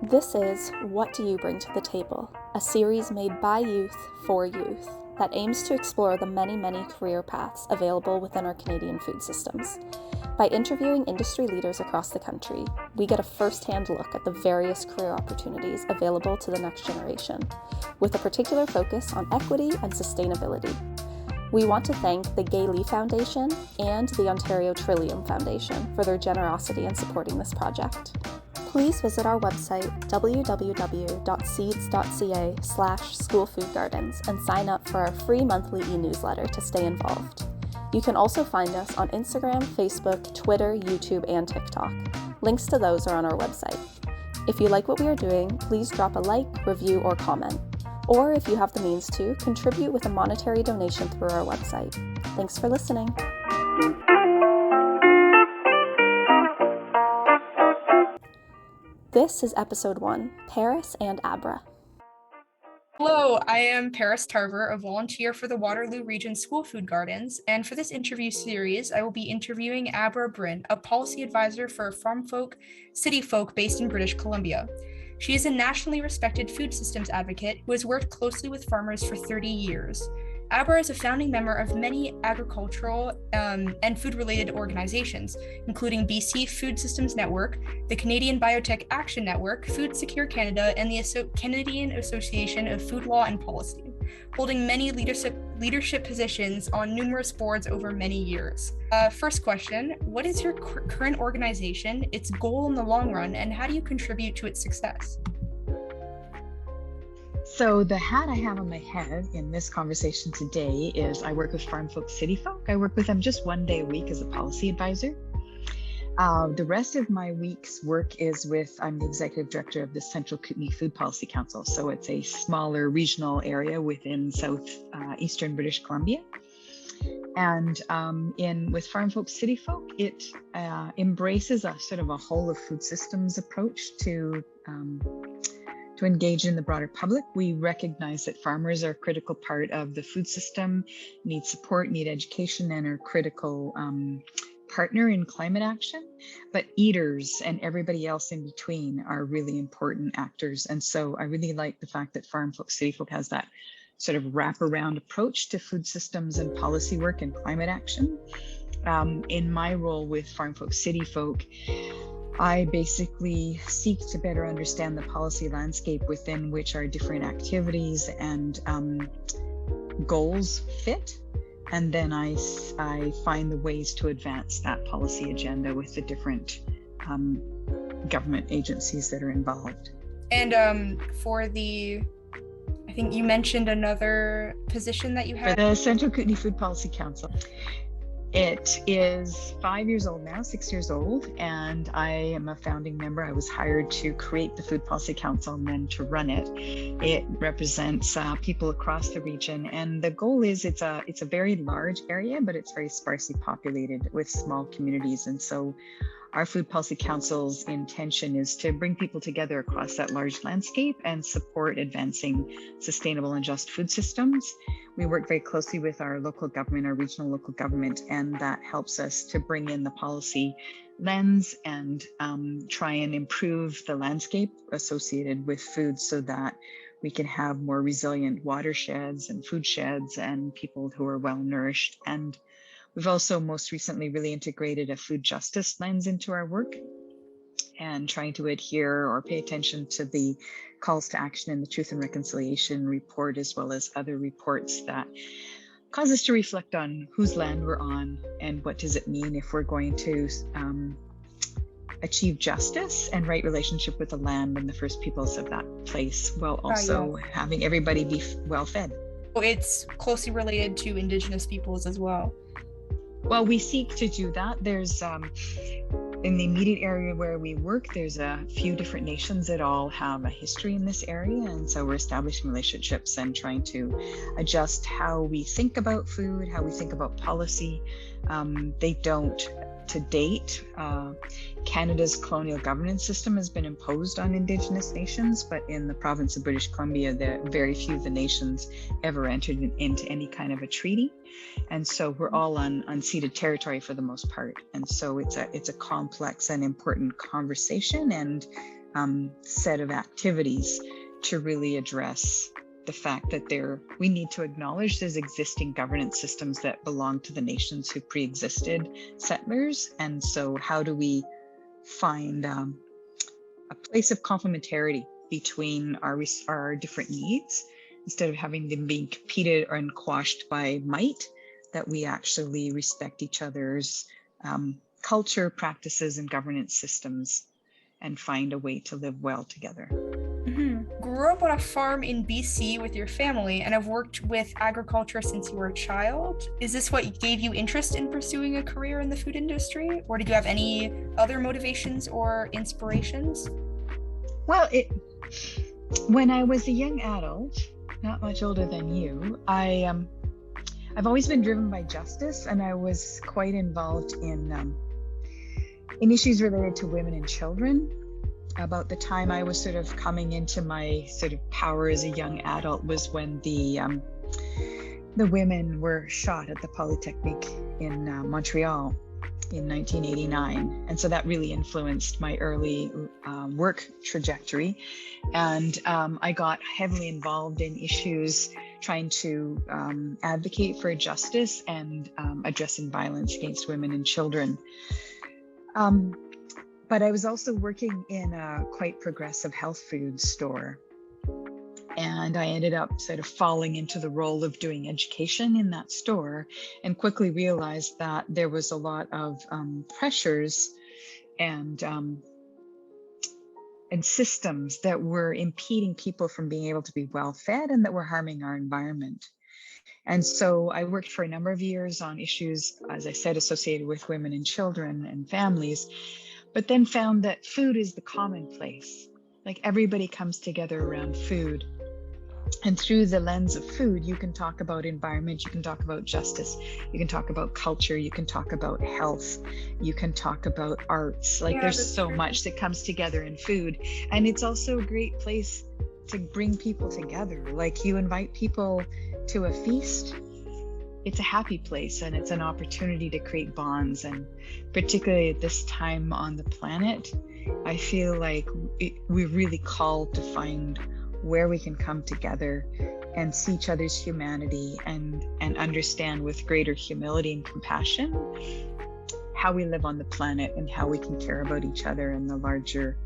This is What Do You Bring to the Table, a series made by youth for youth that aims to explore the many, many career paths available within our Canadian food systems. By interviewing industry leaders across the country, we get a first-hand look at the various career opportunities available to the next generation, with a particular focus on equity and sustainability. We want to thank the Gay Lea Foundation and the Ontario Trillium Foundation for their generosity in supporting this project. Please visit our website www.seeds.ca/schoolfoodgardens and sign up for our free monthly e-newsletter to stay involved. You can also find us on Instagram, Facebook, Twitter, YouTube, and TikTok. Links to those are on our website. If you like what we are doing, please drop a like, review, or comment. Or if you have the means to, contribute with a monetary donation through our website. Thanks for listening. This is episode 1, Paris and Abra. Hello, I am Paris Tarver, a volunteer for the Waterloo Region School Food Gardens, and for this interview series, I will be interviewing Abra Brynne, a policy advisor for farm folk, city folk based in British Columbia. She is a nationally respected food systems advocate who has worked closely with farmers for 30 years. Abra is a founding member of many agricultural and food-related organizations, including BC Food Systems Network, the Canadian Biotech Action Network, Food Secure Canada, and the Canadian Association of Food Law and Policy, holding many leadership positions on numerous boards over many years. First question, what is your current organization, its goal in the long run, and how do you contribute to its success? So the hat I have on my head in this conversation today is I work with farm folk, city folk. I work with them just one day a week as a policy advisor. The rest of my week's work is I'm the executive director of the Central Kootenay Food Policy Council. So it's a smaller regional area within southeastern British Columbia. And with farm folk, city folk, it embraces a sort of a whole of food systems approach to engage in the broader public. We recognize that farmers are a critical part of the food system, need support, need education, and are critical partner in climate action, but eaters and everybody else in between are really important actors. And so I really like the fact that farm folk, city folk has that sort of wraparound approach to food systems and policy work and climate action. In my role with farm folk, city folk, I basically seek to better understand the policy landscape within which our different activities and goals fit. And then I find the ways to advance that policy agenda with the different government agencies that are involved. And I think you mentioned another position that you have. For the Central Kootenay Food Policy Council. It is 5 years old now, 6 years old, and I am a founding member. I was hired to create the Food Policy Council and then to run it. It represents people across the region, and the goal is it's a very large area, but it's very sparsely populated with small communities. And so our Food Policy Council's intention is to bring people together across that large landscape and support advancing sustainable and just food systems. We work very closely with our local government, our regional local government, and that helps us to bring in the policy lens and try and improve the landscape associated with food so that we can have more resilient watersheds and food sheds and people who are well nourished. And we've also most recently really integrated a food justice lens into our work and trying to adhere or pay attention to the calls to action in the Truth and Reconciliation report, as well as other reports that cause us to reflect on whose land we're on and what does it mean if we're going to achieve justice and right relationship with the land and the first peoples of that place, while also having everybody be well fed. It's closely related to Indigenous peoples as well. Well, we seek to do that. There's in the immediate area where we work, there's a few different nations that all have a history in this area. And so we're establishing relationships and trying to adjust how we think about food, how we think about policy. They don't, to date, Canada's colonial governance system has been imposed on Indigenous nations, but in the province of British Columbia, very few of the nations ever entered into any kind of a treaty. And so we're all on unceded territory for the most part. And so it's a complex and important conversation, and set of activities to really address the fact that we need to acknowledge there's existing governance systems that belong to the nations who pre-existed settlers. And so how do we find a place of complementarity between our different needs, instead of having them being competed and quashed by might, that we actually respect each other's culture, practices, and governance systems, and find a way to live well together. Grew up on a farm in BC with your family and have worked with agriculture since you were a child. Is this what gave you interest in pursuing a career in the food industry, or did you have any other motivations or inspirations? Well, when I was a young adult, not much older than you, I've always been driven by justice, and I was quite involved in issues related to women and children. About the time I was sort of coming into my sort of power as a young adult was when the women were shot at the Polytechnique in Montreal in 1989. And so that really influenced my early work trajectory. And I got heavily involved in issues trying to advocate for justice and addressing violence against women and children. But I was also working in a quite progressive health food store. And I ended up sort of falling into the role of doing education in that store, and quickly realized that there was a lot of pressures and systems that were impeding people from being able to be well fed, and that were harming our environment. And so I worked for a number of years on issues, as I said, associated with women and children and families, but then found that food is the commonplace. Like, everybody comes together around food. And through the lens of food, you can talk about environment, you can talk about justice, you can talk about culture, you can talk about health, you can talk about arts. Like, there's so much that comes together in food. And it's also a great place to bring people together. Like, you invite people to a feast, it's a happy place, and it's an opportunity to create bonds. And particularly at this time on the planet, I feel like we're really called to find where we can come together and see each other's humanity and understand with greater humility and compassion how we live on the planet and how we can care about each other and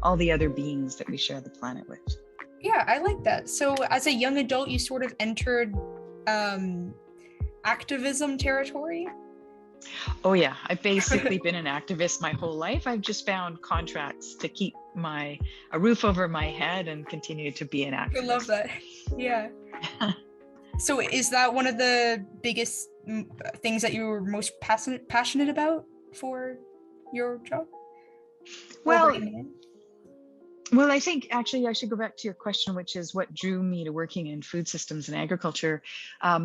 all the other beings that we share the planet with. Yeah, I like that. So as a young adult, you sort of entered activism territory? Oh yeah, I've basically been an activist my whole life. I've just found contracts to keep a roof over my head and continue to be an activist. I love that. Yeah. So is that one of the biggest things that you were most passionate about for your job? Well, I think actually I should go back to your question, which is what drew me to working in food systems and agriculture.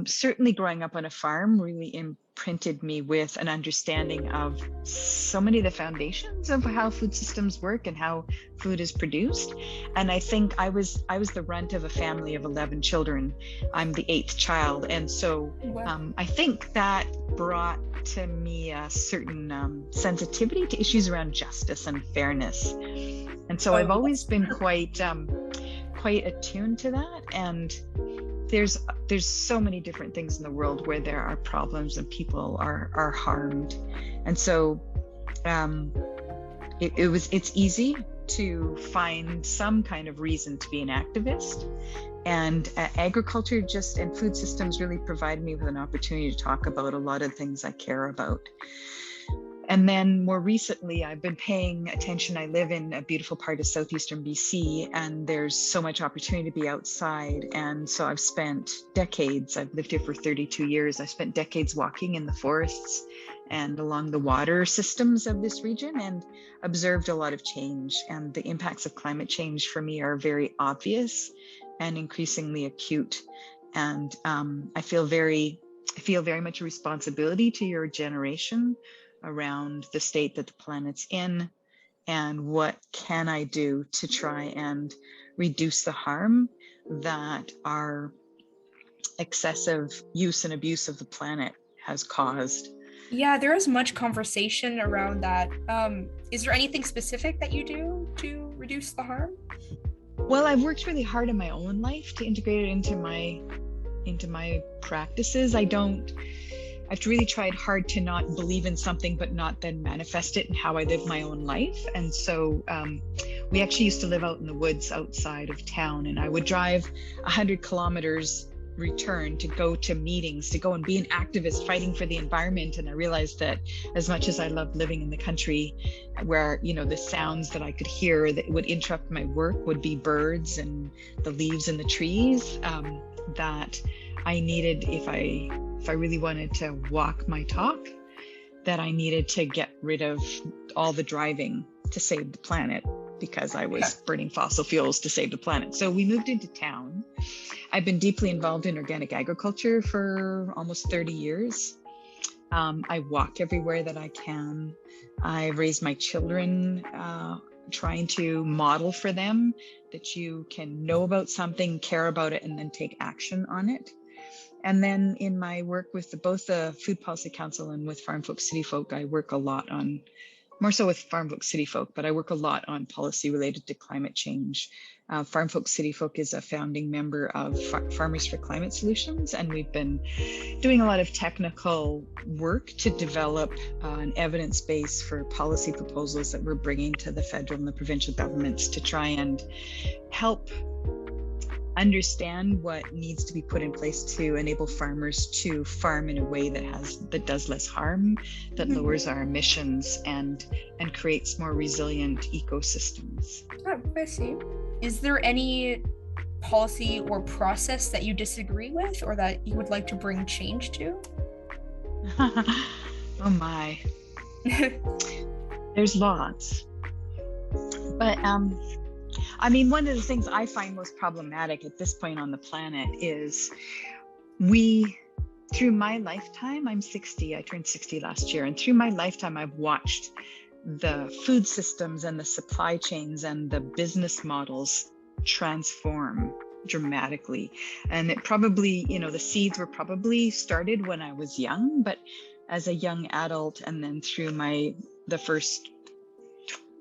Certainly growing up on a farm really imprinted me with an understanding of so many of the foundations of how food systems work and how food is produced. And I think I was the runt of a family of 11 children. I'm the 8th child. And so I think that brought to me a certain sensitivity to issues around justice and fairness. And so I've always been quite attuned to that. And there's so many different things in the world where there are problems and people are harmed. And so it's easy to find some kind of reason to be an activist. And agriculture and food systems really provide me with an opportunity to talk about a lot of things I care about. And then more recently, I've been paying attention. I live in a beautiful part of southeastern BC, and there's so much opportunity to be outside. And so I've spent decades, I've lived here for 32 years. I spent decades walking in the forests and along the water systems of this region, and observed a lot of change. And the impacts of climate change for me are very obvious and increasingly acute. And I feel very much a responsibility to your generation around the state that the planet's in, and what can I do to try and reduce the harm that our excessive use and abuse of the planet has caused. Yeah, there is much conversation around that. Is there anything specific that you do to reduce the harm? Well, I've worked really hard in my own life to integrate it into my practices. I've really tried hard to not believe in something but not then manifest it in how I live my own life. And so we actually used to live out in the woods outside of town, and I would drive 100 kilometers return to go to meetings, to go and be an activist fighting for the environment. And I realized that as much as I loved living in the country, where the sounds that I could hear that would interrupt my work would be birds and the leaves in the trees, that I needed, if I really wanted to walk my talk, that I needed to get rid of all the driving to save the planet, because I was burning fossil fuels to save the planet. So we moved into town. I've been deeply involved in organic agriculture for almost 30 years. I walk everywhere that I can. I raise my children, trying to model for them that you can know about something, care about it, and then take action on it. And then in my work with both the Food Policy Council and with Farm Folk City Folk, I work a lot on, more so with Farm Folk City Folk, but I work a lot on policy related to climate change. Farm Folk City Folk is a founding member of Farmers for Climate Solutions, and we've been doing a lot of technical work to develop an evidence base for policy proposals that we're bringing to the federal and the provincial governments to try and help understand what needs to be put in place to enable farmers to farm in a way that does less harm, that lowers our emissions, and creates more resilient ecosystems. Oh, I see. Is there any policy or process that you disagree with or that you would like to bring change to? Oh my. There's lots. But one of the things I find most problematic at this point on the planet is through my lifetime, I'm 60, I turned 60 last year, and through my lifetime, I've watched the food systems and the supply chains and the business models transform dramatically. And it probably, the seeds were probably started when I was young, but as a young adult, and then through the first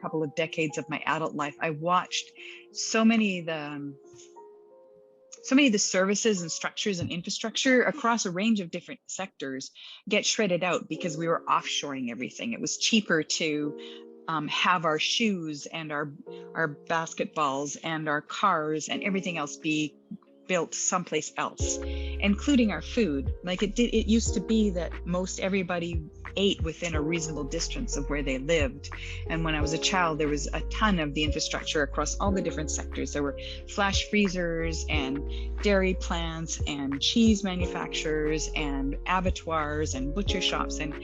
couple of decades of my adult life, I watched so many of the services and structures and infrastructure across a range of different sectors get shredded out because we were offshoring everything. It was cheaper to have our shoes and our basketballs and our cars and everything else be built someplace else, including our food. Like it used to be that most everybody ate within a reasonable distance of where they lived. And when I was a child, there was a ton of the infrastructure across all the different sectors. There were flash freezers and dairy plants and cheese manufacturers and abattoirs and butcher shops and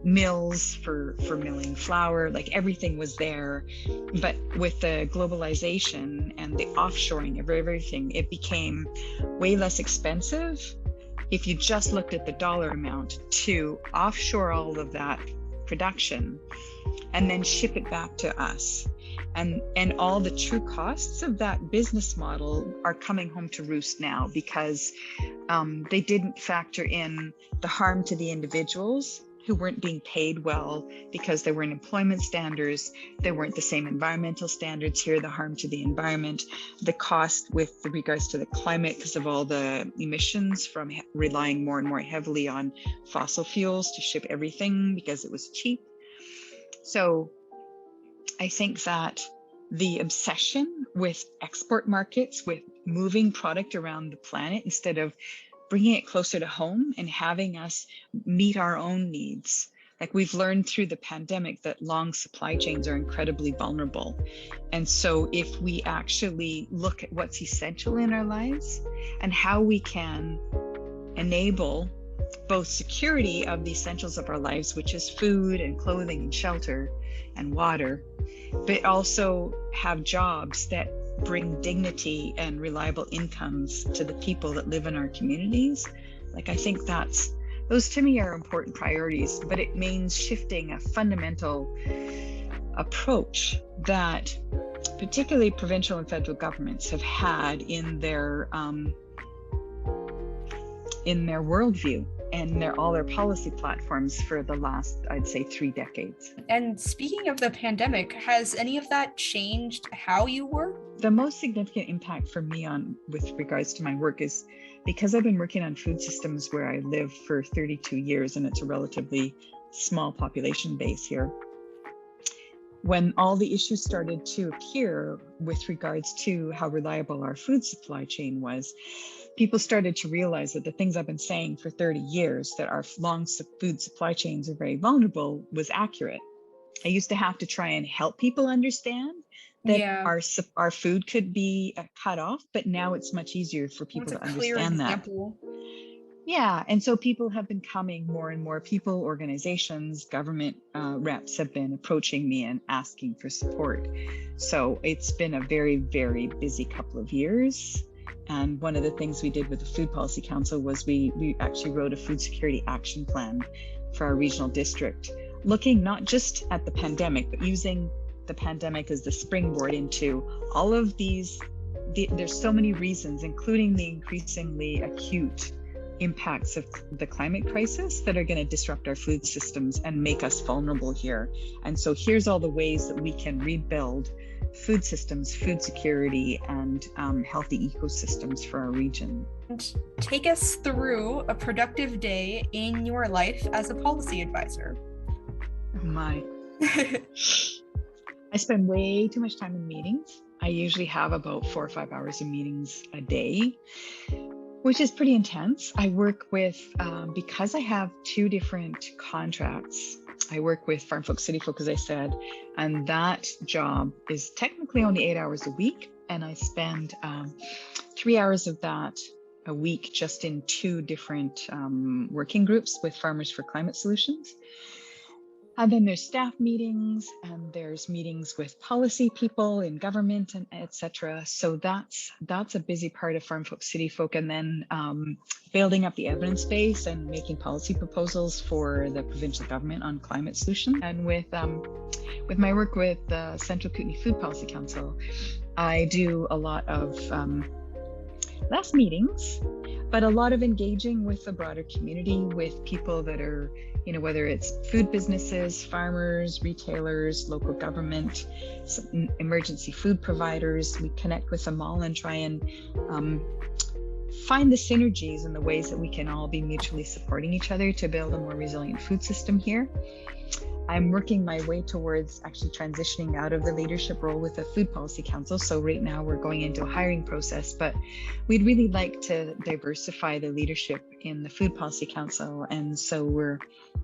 mills for milling flour. Like everything was there. But with the globalization and the offshoring of everything, it became way less expensive if you just looked at the dollar amount to offshore all of that production and then ship it back to us. And all the true costs of that business model are coming home to roost now because they didn't factor in the harm to the individuals who weren't being paid well because there weren't employment standards, there weren't the same environmental standards here, the harm to the environment, the cost with regards to the climate because of all the emissions from relying more and more heavily on fossil fuels to ship everything because it was cheap. So I think that the obsession with export markets, with moving product around the planet instead of bringing it closer to home and having us meet our own needs. Like we've learned through the pandemic that long supply chains are incredibly vulnerable. And so if we actually look at what's essential in our lives and how we can enable both security of the essentials of our lives, which is food and clothing and shelter and water, but also have jobs that bring dignity and reliable incomes to the people that live in our communities. Like I think those to me are important priorities, but it means shifting a fundamental approach that particularly provincial and federal governments have had in their worldview. and all their policy platforms for the last, I'd say, 3 decades. And speaking of the pandemic, has any of that changed how you work? The most significant impact for me with regards to my work is because I've been working on food systems where I live for 32 years, and it's a relatively small population base here. When all the issues started to appear with regards to how reliable our food supply chain was, people started to realize that the things I've been saying for 30 years, that our long food supply chains are very vulnerable, was accurate. I used to have to try and help people understand that our food could be cut off, but now it's much easier for people to understand that. Yeah, and so people have been coming, more and more people, organizations, government reps have been approaching me and asking for support. So it's been a very, very busy couple of years. And one of the things we did with the Food Policy Council was we actually wrote a food security action plan for our regional district, looking not just at the pandemic, but using the pandemic as the springboard into all of these. There's so many reasons, including the increasingly acute impacts of the climate crisis, that are going to disrupt our food systems and make us vulnerable here. And so here's all the ways that we can rebuild food systems, food security, and healthy ecosystems for our region. And take us through a productive day in your life as a policy advisor. Oh my. I spend way too much time in meetings. I usually have about 4 or 5 hours of meetings a day, which is pretty intense. I work with, because I have 2 different contracts, I work with Farm Folk, City Folk, as I said, and that job is technically only 8 hours a week. And I spend 3 hours of that a week just in 2 different working groups with Farmers for Climate Solutions. And then there's staff meetings, and there's meetings with policy people in government, and etc. So that's a busy part of Farm Folk, City Folk, and then building up the evidence base and making policy proposals for the provincial government on climate solutions. And with my work with the Central Kootenay Food Policy Council, I do a lot of less meetings, but a lot of engaging with the broader community, with people that are, whether it's food businesses, farmers, retailers, local government, emergency food providers. We connect with them all and try and find the synergies and the ways that we can all be mutually supporting each other to build a more resilient food system here. I'm working my way towards actually transitioning out of the leadership role with the Food Policy Council. So right now we're going into a hiring process, but we'd really like to diversify the leadership in the Food Policy Council. And so we're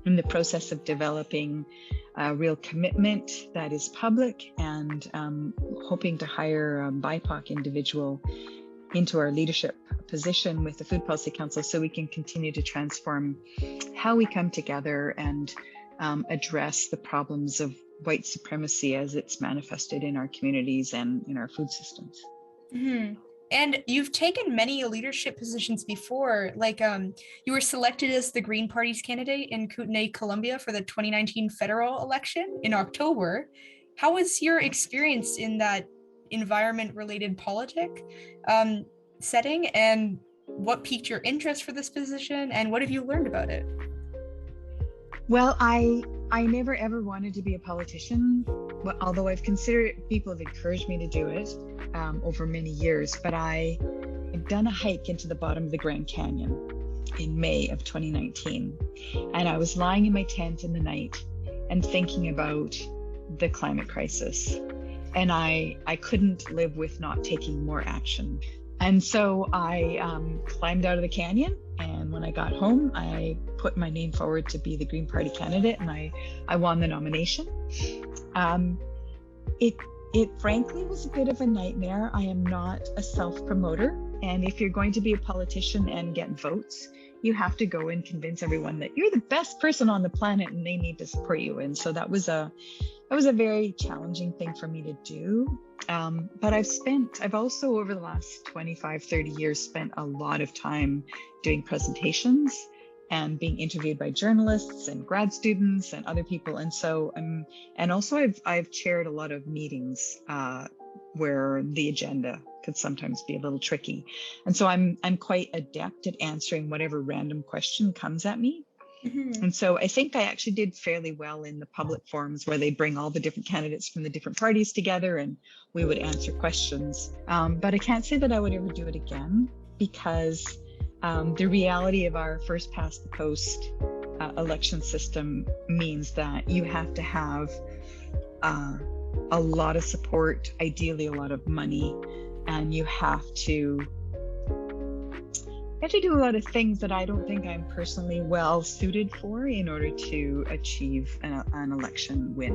in the process of developing a real commitment that is public, and hoping to hire a BIPOC individual into our leadership position with the Food Policy Council, so we can continue to transform how we come together and address the problems of white supremacy as it's manifested in our communities and in our food systems. Mm-hmm. And you've taken many leadership positions before, like you were selected as the Green Party's candidate in Kootenay, Columbia for the 2019 federal election in October. How was your experience in that environment-related politic setting, and what piqued your interest for this position, and what have you learned about it? Well, I never ever wanted to be a politician, although I've considered it. People have encouraged me to do it over many years, but I had done a hike into the bottom of the Grand Canyon in May of 2019, and I was lying in my tent in the night and thinking about the climate crisis, and I couldn't live with not taking more action. And so I climbed out of the canyon, and when I got home, I put my name forward to be the Green Party candidate, and I won the nomination. It frankly was a bit of a nightmare. I am not a self-promoter, and if you're going to be a politician and get votes, you have to go and convince everyone that you're the best person on the planet and they need to support you. And so that was a very challenging thing for me to do. But I've also over the last 25, 30 years spent a lot of time doing presentations and being interviewed by journalists and grad students and other people. And so and also I've chaired a lot of meetings where the agenda could sometimes be a little tricky. And so I'm quite adept at answering whatever random question comes at me. And so I think I actually did fairly well in the public forums where they bring all the different candidates from the different parties together and we would answer questions. But I can't say that I would ever do it again, because the reality of our first past the post election system means that you have to have a lot of support, ideally a lot of money, and you have to do a lot of things that I don't think I'm personally well suited for in order to achieve an election win.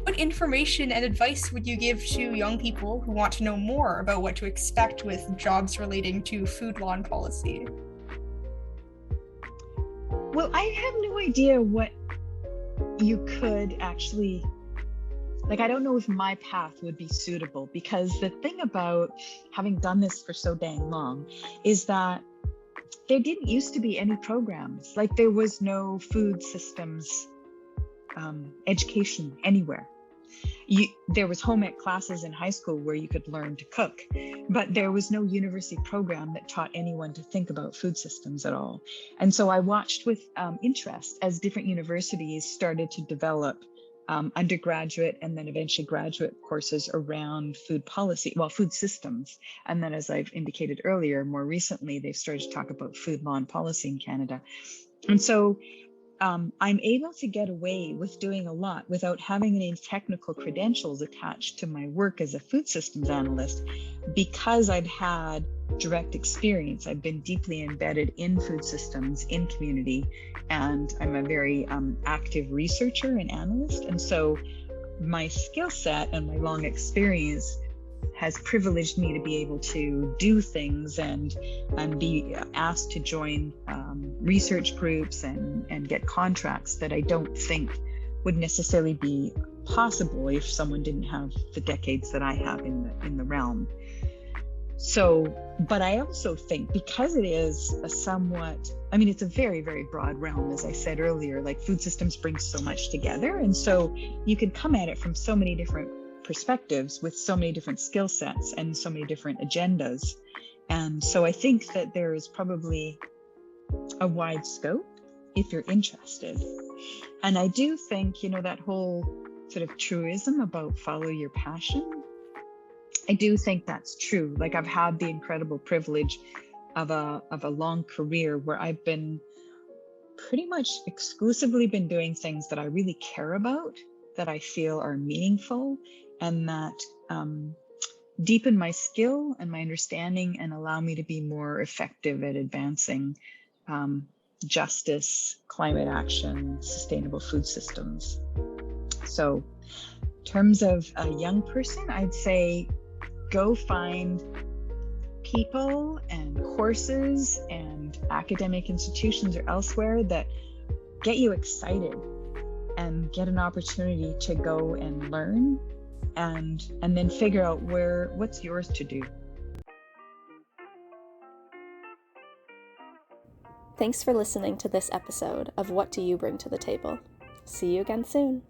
What information and advice would you give to young people who want to know more about what to expect with jobs relating to food law and policy? Well, I have no idea what you could actually, I don't know if my path would be suitable, because the thing about having done this for so dang long is that there didn't used to be any programs. There was no food systems education anywhere. There was home ec classes in high school where you could learn to cook, but there was no university program that taught anyone to think about food systems at all. And so I watched with interest as different universities started to develop undergraduate and then eventually graduate courses around food policy, food systems. And then, as I've indicated earlier, more recently, they've started to talk about food law and policy in Canada. And so I'm able to get away with doing a lot without having any technical credentials attached to my work as a food systems analyst, because I've had direct experience. I've been deeply embedded in food systems, in community, and I'm a very active researcher and analyst. And so my skill set and my long experience has privileged me to be able to do things and be asked to join research groups and get contracts that I don't think would necessarily be possible if someone didn't have the decades that I have in the realm. So, but I also think, because it is a somewhat, it's a very, very broad realm, as I said earlier, food systems bring so much together. And so you could come at it from so many different perspectives with so many different skill sets and so many different agendas. And so I think that there is probably a wide scope if you're interested. And I do think, that whole sort of truism about follow your passion, I do think that's true. I've had the incredible privilege of a long career where I've been pretty much exclusively been doing things that I really care about, that I feel are meaningful, and that deepen my skill and my understanding and allow me to be more effective at advancing justice, climate action, sustainable food systems. So in terms of a young person, I'd say go find people and courses and academic institutions or elsewhere that get you excited and get an opportunity to go and learn and then figure out what's yours to do. Thanks for listening to this episode of What Do You Bring to the Table? See you again soon.